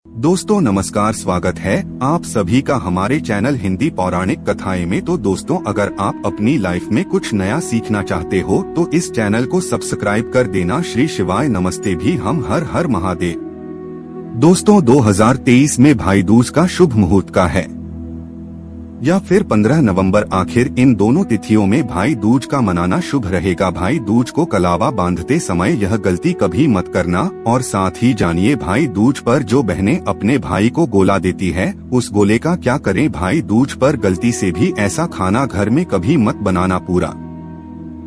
दोस्तों नमस्कार, स्वागत है आप सभी का हमारे चैनल हिंदी पौराणिक कथाएं में। तो दोस्तों, अगर आप अपनी लाइफ में कुछ नया सीखना चाहते हो तो इस चैनल को सब्सक्राइब कर देना। श्री शिवाय नमस्ते भी हम हर हर महादेव। दोस्तों 2023 में भाई दूज का शुभ मुहूर्त का है या फिर 15 नवंबर, आखिर इन दोनों तिथियों में भाई दूज का मनाना शुभ रहेगा। भाई दूज को कलावा बांधते समय यह गलती कभी मत करना। और साथ ही जानिए भाई दूज पर जो बहनें अपने भाई को गोला देती है उस गोले का क्या करें। भाई दूज पर गलती से भी ऐसा खाना घर में कभी मत बनाना, पूरा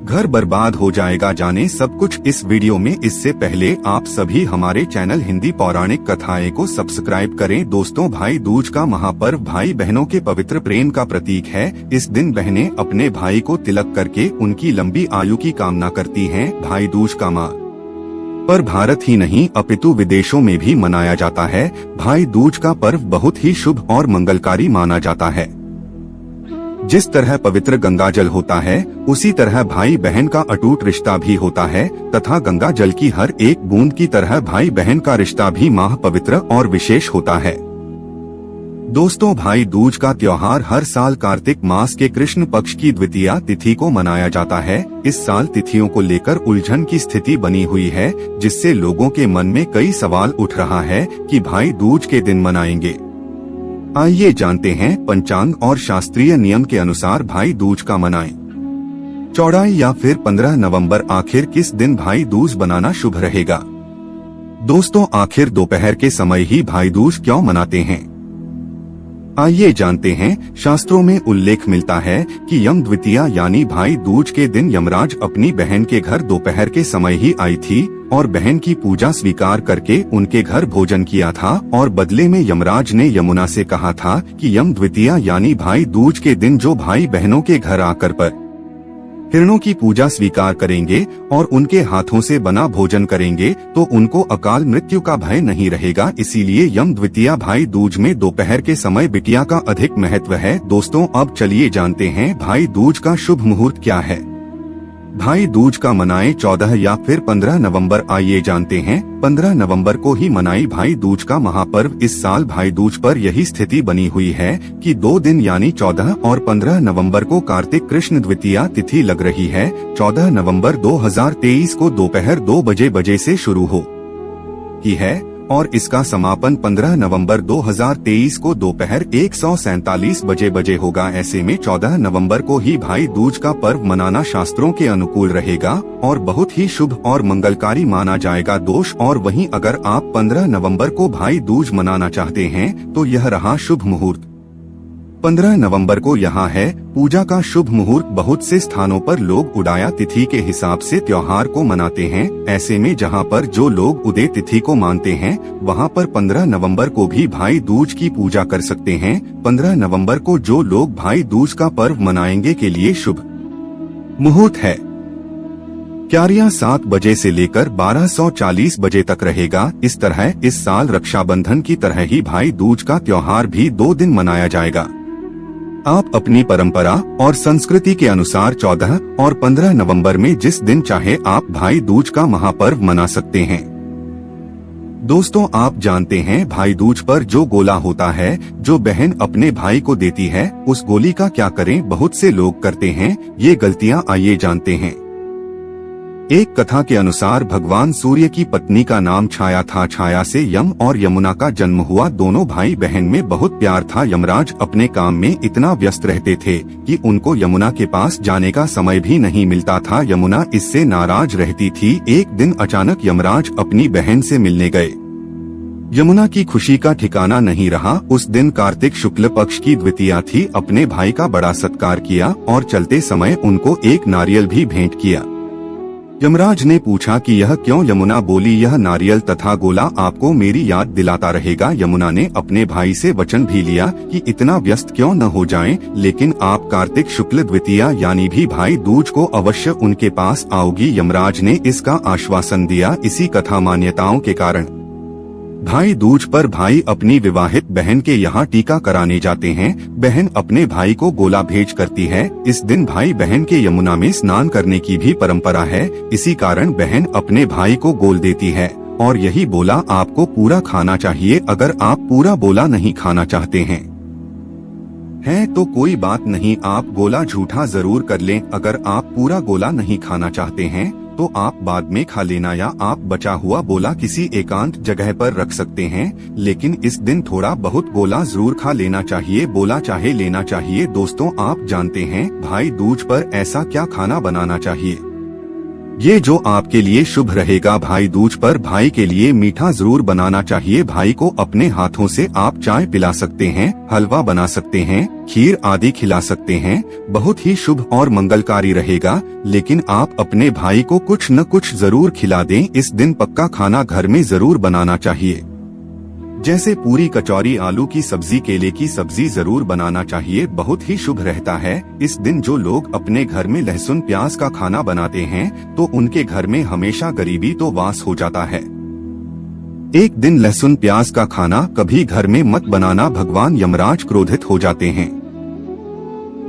घर बर्बाद हो जाएगा। जाने सब कुछ इस वीडियो में। इससे पहले आप सभी हमारे चैनल हिंदी पौराणिक कथाएं को सब्सक्राइब करें। दोस्तों, भाई दूज का महापर्व भाई बहनों के पवित्र प्रेम का प्रतीक है। इस दिन बहनें अपने भाई को तिलक करके उनकी लंबी आयु की कामना करती हैं। भाई दूज का पर भारत ही नहीं अपितु विदेशों में भी मनाया जाता है। भाई दूज का पर्व बहुत ही शुभ और मंगलकारी माना जाता है। जिस तरह पवित्र गंगा जल होता है उसी तरह भाई बहन का अटूट रिश्ता भी होता है, तथा गंगा जल की हर एक बूंद की तरह भाई बहन का रिश्ता भी माह पवित्र और विशेष होता है। दोस्तों, भाई दूज का त्योहार हर साल कार्तिक मास के कृष्ण पक्ष की द्वितीया तिथि को मनाया जाता है। इस साल तिथियों को लेकर उलझन की स्थिति बनी हुई है, जिससे लोगों के मन में कई सवाल उठ रहा है कि भाई दूज के दिन मनाएंगे। आइए जानते हैं पंचांग और शास्त्रीय नियम के अनुसार भाई दूज का मनाएं। चौड़ाई या फिर 15 नवंबर, आखिर किस दिन भाई दूज बनाना शुभ रहेगा। दोस्तों, आखिर दोपहर के समय ही भाई दूज क्यों मनाते हैं, आइए जानते हैं। शास्त्रों में उल्लेख मिलता है कि यम द्वितीया यानी भाई दूज के दिन यमराज अपनी बहन के घर दोपहर के समय ही आई थी और बहन की पूजा स्वीकार करके उनके घर भोजन किया था। और बदले में यमराज ने यमुना से कहा था कि यम द्वितीया यानी भाई दूज के दिन जो भाई बहनों के घर आकर पर हिरणों की पूजा स्वीकार करेंगे और उनके हाथों से बना भोजन करेंगे तो उनको अकाल मृत्यु का भय नहीं रहेगा। इसीलिए यम द्वितीया भाई दूज में दोपहर के समय बिटिया का अधिक महत्व है। दोस्तों, अब चलिए जानते हैं भाई दूज का शुभ मुहूर्त क्या है। भाई दूज का मनाएं 14 या फिर 15 नवंबर। आइए जानते हैं 15 नवंबर को ही मनाई भाई दूज का महापर्व। इस साल भाई दूज पर यही स्थिति बनी हुई है कि 2 दिन यानी 14 और 15 नवंबर को कार्तिक कृष्ण द्वितीया तिथि लग रही है। 14 नवंबर 2023 को दोपहर 2 बजे से शुरू हो की है और इसका समापन 15 नवंबर 2023 को दोपहर 1:47 बजे होगा। ऐसे में 14 नवंबर को ही भाई दूज का पर्व मनाना शास्त्रों के अनुकूल रहेगा और बहुत ही शुभ और मंगलकारी माना जाएगा। दोष और वहीं अगर आप 15 नवंबर को भाई दूज मनाना चाहते हैं तो यह रहा शुभ मुहूर्त। 15 नवंबर को यहाँ है पूजा का शुभ मुहूर्त। बहुत से स्थानों पर लोग उदया तिथि के हिसाब से त्योहार को मनाते हैं। ऐसे में जहाँ पर जो लोग उदय तिथि को मानते हैं वहाँ पर 15 नवंबर को भी भाई दूज की पूजा कर सकते हैं। 15 नवंबर को जो लोग भाई दूज का पर्व मनाएंगे के लिए शुभ मुहूर्त है क्यारियां 7 बजे से लेकर 12:40 बजे तक रहेगा। इस तरह इस साल रक्षाबंधन की तरह ही भाई दूज का त्योहार भी 2 दिन मनाया जाएगा। आप अपनी परंपरा और संस्कृति के अनुसार 14 और 15 नवंबर में जिस दिन चाहे आप भाई दूज का महापर्व मना सकते हैं। दोस्तों, आप जानते हैं भाई दूज पर जो गोला होता है जो बहन अपने भाई को देती है उस गोली का क्या करें। बहुत से लोग करते हैं ये गलतियां, आइए जानते हैं। एक कथा के अनुसार भगवान सूर्य की पत्नी का नाम छाया था। छाया से यम और यमुना का जन्म हुआ। दोनों भाई बहन में बहुत प्यार था। यमराज अपने काम में इतना व्यस्त रहते थे कि उनको यमुना के पास जाने का समय भी नहीं मिलता था। यमुना इससे नाराज रहती थी। एक दिन अचानक यमराज अपनी बहन से मिलने गए। यमुना की खुशी का ठिकाना नहीं रहा। उस दिन कार्तिक शुक्ल पक्ष की द्वितीया थी। अपने भाई का बड़ा सत्कार किया और चलते समय उनको एक नारियल भी भेंट किया। यमराज ने पूछा कि यह क्यों। यमुना बोली, यह नारियल तथा गोला आपको मेरी याद दिलाता रहेगा। यमुना ने अपने भाई से वचन भी लिया कि इतना व्यस्त क्यों न हो जाएं, लेकिन आप कार्तिक शुक्ल द्वितीया यानी भी भाई दूज को अवश्य उनके पास आओगी। यमराज ने इसका आश्वासन दिया। इसी कथा मान्यताओं के कारण भाई दूज पर भाई अपनी विवाहित बहन के यहाँ टीका कराने जाते हैं। बहन अपने भाई को गोला भेंट करती है। इस दिन भाई बहन के यमुना में स्नान करने की भी परंपरा है। इसी कारण बहन अपने भाई को गोल देती है और यही बोला आपको पूरा खाना चाहिए। अगर आप पूरा बोला नहीं खाना चाहते हैं तो कोई बात नहीं, आप गोला झूठा जरूर कर लें। अगर आप पूरा गोला नहीं खाना चाहते हैं तो आप बाद में खा लेना, या आप बचा हुआ गोला किसी एकांत जगह पर रख सकते हैं। लेकिन इस दिन थोड़ा बहुत गोला जरूर खा लेना चाहिए, बोला चाहे लेना चाहिए। दोस्तों, आप जानते हैं भाई दूज पर ऐसा क्या खाना बनाना चाहिए ये जो आपके लिए शुभ रहेगा। भाई दूज पर भाई के लिए मीठा जरूर बनाना चाहिए। भाई को अपने हाथों से आप चाय पिला सकते हैं, हलवा बना सकते हैं, खीर आदि खिला सकते हैं। बहुत ही शुभ और मंगलकारी रहेगा। लेकिन आप अपने भाई को कुछ न कुछ जरूर खिला दें। इस दिन पक्का खाना घर में जरूर बनाना चाहिए, जैसे पूरी, कचौरी, आलू की सब्जी, केले की सब्जी जरूर बनाना चाहिए। बहुत ही शुभ रहता है। इस दिन जो लोग अपने घर में लहसुन प्याज का खाना बनाते हैं तो उनके घर में हमेशा गरीबी तो वास हो जाता है। एक दिन लहसुन प्याज का खाना कभी घर में मत बनाना, भगवान यमराज क्रोधित हो जाते हैं।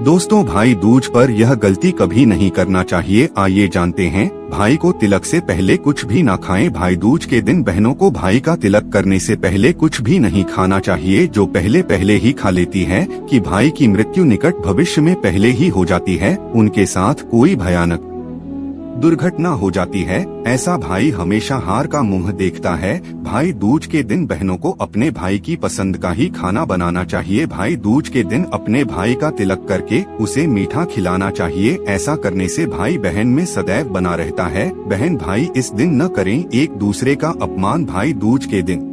दोस्तों, भाई दूज पर यह गलती कभी नहीं करना चाहिए। आइए जानते हैं, भाई को तिलक से पहले कुछ भी ना खाएं। भाई दूज के दिन बहनों को भाई का तिलक करने से पहले कुछ भी नहीं खाना चाहिए। जो पहले ही खा लेती है कि भाई की मृत्यु निकट भविष्य में पहले ही हो जाती है, उनके साथ कोई भयानक दुर्घटना हो जाती है। ऐसा भाई हमेशा हार का मुंह देखता है। भाई दूज के दिन बहनों को अपने भाई की पसंद का ही खाना बनाना चाहिए। भाई दूज के दिन अपने भाई का तिलक करके उसे मीठा खिलाना चाहिए। ऐसा करने से भाई बहन में सदैव बना रहता है। बहन भाई इस दिन न करें एक दूसरे का अपमान। भाई दूज के दिन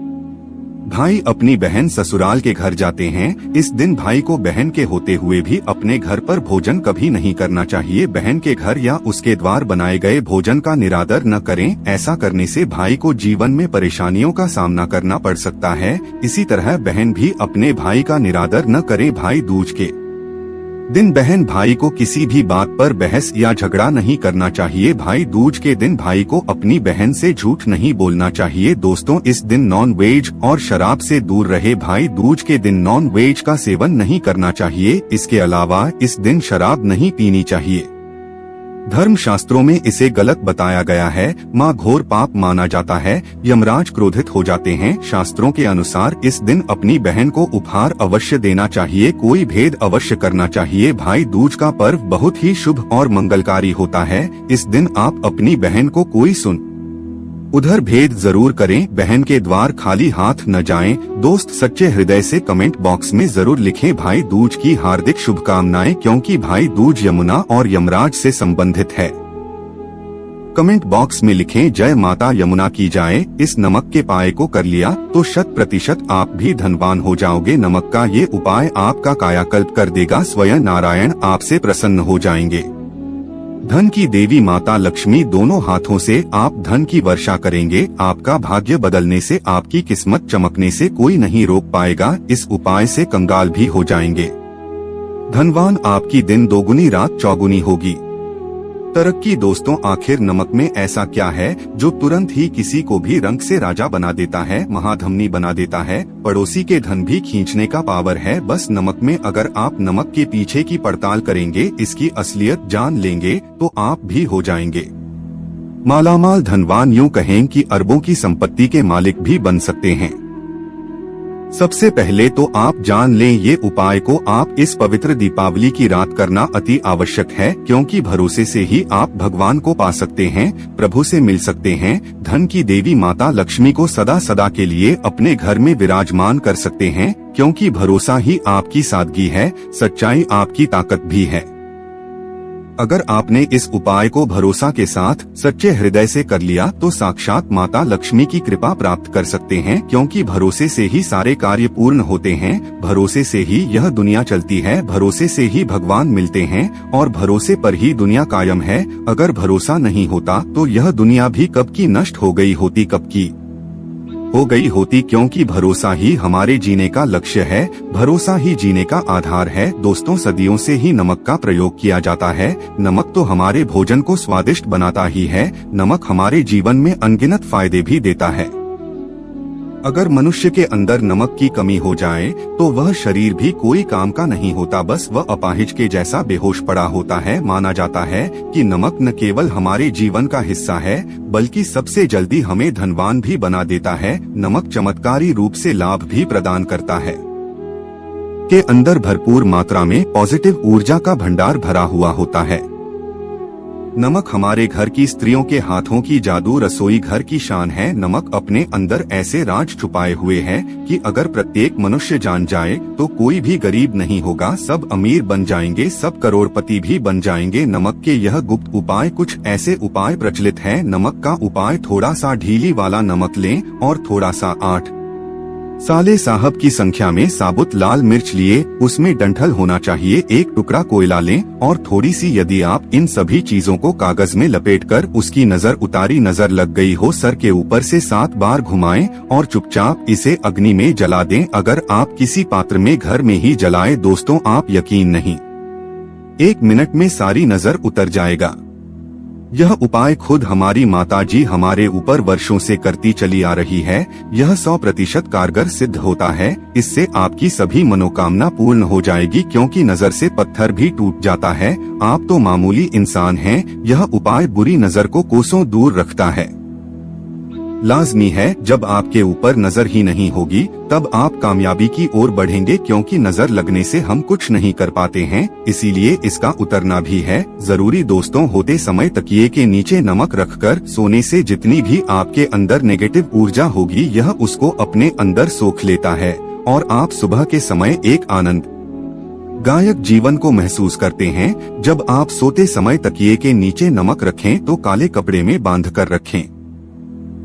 भाई अपनी बहन ससुराल के घर जाते हैं। इस दिन भाई को बहन के होते हुए भी अपने घर पर भोजन कभी नहीं करना चाहिए। बहन के घर या उसके द्वार बनाए गए भोजन का निरादर न करें। ऐसा करने से भाई को जीवन में परेशानियों का सामना करना पड़ सकता है। इसी तरह बहन भी अपने भाई का निरादर न करे। भाई दूज के दिन बहन भाई को किसी भी बात पर बहस या झगड़ा नहीं करना चाहिए। भाई दूज के दिन भाई को अपनी बहन से झूठ नहीं बोलना चाहिए। दोस्तों, इस दिन नॉन वेज और शराब से दूर रहे। भाई दूज के दिन नॉन वेज का सेवन नहीं करना चाहिए। इसके अलावा इस दिन शराब नहीं पीनी चाहिए। धर्म शास्त्रों में इसे गलत बताया गया है, माँ घोर पाप माना जाता है। यमराज क्रोधित हो जाते हैं। शास्त्रों के अनुसार इस दिन अपनी बहन को उपहार अवश्य देना चाहिए, कोई भेद अवश्य करना चाहिए। भाई दूज का पर्व बहुत ही शुभ और मंगलकारी होता है। इस दिन आप अपनी बहन को कोई उधर भेद जरूर करें। बहन के द्वार खाली हाथ न जाएं। दोस्त, सच्चे हृदय से कमेंट बॉक्स में जरूर लिखें भाई दूज की हार्दिक शुभकामनाएं, क्योंकि भाई दूज यमुना और यमराज से संबंधित है। कमेंट बॉक्स में लिखें जय माता यमुना की जाए। इस नमक के उपाय को कर लिया तो 100% आप भी धनवान हो जाओगे। नमक का ये उपाय आपका कायाकल्प कर देगा। स्वयं नारायण आपसे प्रसन्न हो जाएंगे। धन की देवी माता लक्ष्मी दोनों हाथों से आप धन की वर्षा करेंगे। आपका भाग्य बदलने से, आपकी किस्मत चमकने से कोई नहीं रोक पाएगा। इस उपाय से कंगाल भी हो जाएंगे। धनवान आपकी दिन दोगुनी रात चौगुनी होगी। तरक्की। दोस्तों, आखिर नमक में ऐसा क्या है जो तुरंत ही किसी को भी रंग से राजा बना देता है, महाधमनी बना देता है, पड़ोसी के धन भी खींचने का पावर है बस नमक में। अगर आप नमक के पीछे की पड़ताल करेंगे, इसकी असलियत जान लेंगे तो आप भी हो जाएंगे मालामाल। धनवान यूँ कहें कि अरबों की संपत्ति के मालिक भी बन सकते हैं। सबसे पहले तो आप जान लें ये उपाय को आप इस पवित्र दीपावली की रात करना अति आवश्यक है, क्योंकि भरोसे से ही आप भगवान को पा सकते हैं, प्रभु से मिल सकते हैं। धन की देवी माता लक्ष्मी को सदा सदा के लिए अपने घर में विराजमान कर सकते हैं, क्योंकि भरोसा ही आपकी सादगी है, सच्चाई आपकी ताकत भी है। अगर आपने इस उपाय को भरोसा के साथ सच्चे हृदय से कर लिया तो साक्षात माता लक्ष्मी की कृपा प्राप्त कर सकते हैं, क्योंकि भरोसे से ही सारे कार्य पूर्ण होते हैं। भरोसे से ही यह दुनिया चलती है, भरोसे से ही भगवान मिलते हैं और भरोसे पर ही दुनिया कायम है। अगर भरोसा नहीं होता तो यह दुनिया भी कब की नष्ट हो गई होती, कब की हो गई होती, क्योंकि भरोसा ही हमारे जीने का लक्ष्य है, भरोसा ही जीने का आधार है। दोस्तों, सदियों से ही नमक का प्रयोग किया जाता है। नमक तो हमारे भोजन को स्वादिष्ट बनाता ही है, नमक हमारे जीवन में अनगिनत फायदे भी देता है। अगर मनुष्य के अंदर नमक की कमी हो जाए तो वह शरीर भी कोई काम का नहीं होता, बस वह अपाहिज के जैसा बेहोश पड़ा होता है। माना जाता है कि नमक न केवल हमारे जीवन का हिस्सा है बल्कि सबसे जल्दी हमें धनवान भी बना देता है। नमक चमत्कारी रूप से लाभ भी प्रदान करता है। के अंदर भरपूर मात्रा में पॉजिटिव ऊर्जा का भंडार भरा हुआ होता है। नमक हमारे घर की स्त्रियों के हाथों की जादू रसोई घर की शान है। नमक अपने अंदर ऐसे राज छुपाए हुए है कि अगर प्रत्येक मनुष्य जान जाए तो कोई भी गरीब नहीं होगा, सब अमीर बन जाएंगे, सब करोड़पति भी बन जाएंगे। नमक के यह गुप्त उपाय, कुछ ऐसे उपाय प्रचलित हैं। नमक का उपाय, थोड़ा सा ढीली वाला नमक लें और थोड़ा सा 8 साले साहब की संख्या में साबुत लाल मिर्च लिए, उसमें डंठल होना चाहिए। एक टुकड़ा कोयला लें और थोड़ी सी, यदि आप इन सभी चीजों को कागज में लपेटकर उसकी नजर उतारी, नजर लग गई हो, सर के ऊपर से 7 बार घुमाएं और चुपचाप इसे अग्नि में जला दें। अगर आप किसी पात्र में घर में ही जलाएं दोस्तों, आप यकीन नहीं, 1 मिनट में सारी नजर उतर जाएगा। यह उपाय खुद हमारी माताजी हमारे ऊपर वर्षों से करती चली आ रही है। यह 100% कारगर सिद्ध होता है। इससे आपकी सभी मनोकामना पूर्ण हो जाएगी, क्योंकि नजर से पत्थर भी टूट जाता है। आप तो मामूली इंसान हैं। यह उपाय बुरी नजर को कोसों दूर रखता है। लाजमी है, जब आपके ऊपर नजर ही नहीं होगी तब आप कामयाबी की ओर बढ़ेंगे, क्योंकि नजर लगने से हम कुछ नहीं कर पाते हैं, इसीलिए इसका उतरना भी है जरूरी। दोस्तों, होते समय तकिए के नीचे नमक रखकर सोने से जितनी भी आपके अंदर नेगेटिव ऊर्जा होगी यह उसको अपने अंदर सोख लेता है और आप सुबह के समय एक आनंद गायक जीवन को महसूस करते हैं। जब आप सोते समय तकिए के नीचे नमक रखें तो काले कपड़े में बांध कर रखें,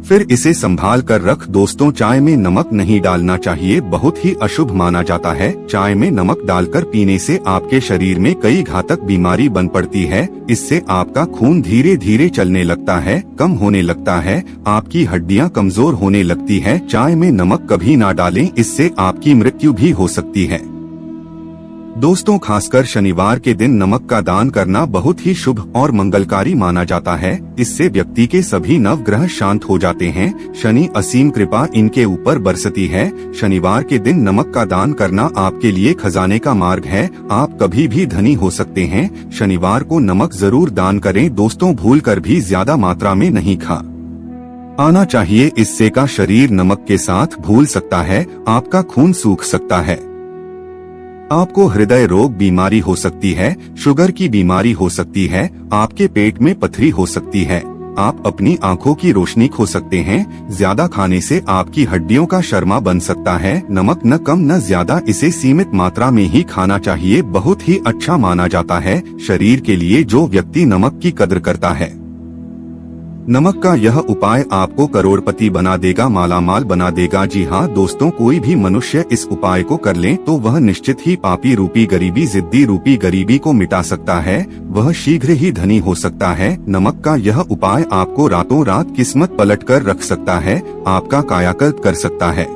फिर इसे संभाल कर रख। दोस्तों, चाय में नमक नहीं डालना चाहिए, बहुत ही अशुभ माना जाता है। चाय में नमक डालकर पीने से आपके शरीर में कई घातक बीमारी बन पड़ती है। इससे आपका खून धीरे धीरे चलने लगता है, कम होने लगता है, आपकी हड्डियां कमजोर होने लगती है। चाय में नमक कभी ना डालें, इससे आपकी मृत्यु भी हो सकती है। दोस्तों, खासकर शनिवार के दिन नमक का दान करना बहुत ही शुभ और मंगलकारी माना जाता है। इससे व्यक्ति के सभी नवग्रह शांत हो जाते हैं। शनि असीम कृपा इनके ऊपर बरसती है। शनिवार के दिन नमक का दान करना आपके लिए खजाने का मार्ग है। आप कभी भी धनी हो सकते हैं। शनिवार को नमक जरूर दान करें दोस्तों, भूल कर भी ज्यादा मात्रा में नहीं खा आना चाहिए। इससे का शरीर नमक के साथ भूल सकता है, आपका खून सूख सकता है, आपको हृदय रोग बीमारी हो सकती है, शुगर की बीमारी हो सकती है, आपके पेट में पथरी हो सकती है, आप अपनी आंखों की रोशनी खो सकते हैं। ज्यादा खाने से आपकी हड्डियों का शर्मा बन सकता है। नमक न कम न ज्यादा, इसे सीमित मात्रा में ही खाना चाहिए, बहुत ही अच्छा माना जाता है शरीर के लिए। जो व्यक्ति नमक की कदर करता है, नमक का यह उपाय आपको करोड़पति बना देगा, मालामाल बना देगा। जी हाँ दोस्तों, कोई भी मनुष्य इस उपाय को कर ले तो वह निश्चित ही पापी रूपी गरीबी, जिद्दी रूपी गरीबी को मिटा सकता है, वह शीघ्र ही धनी हो सकता है। नमक का यह उपाय आपको रातों रात किस्मत पलट कर रख सकता है, आपका कायाकल्प कर सकता है।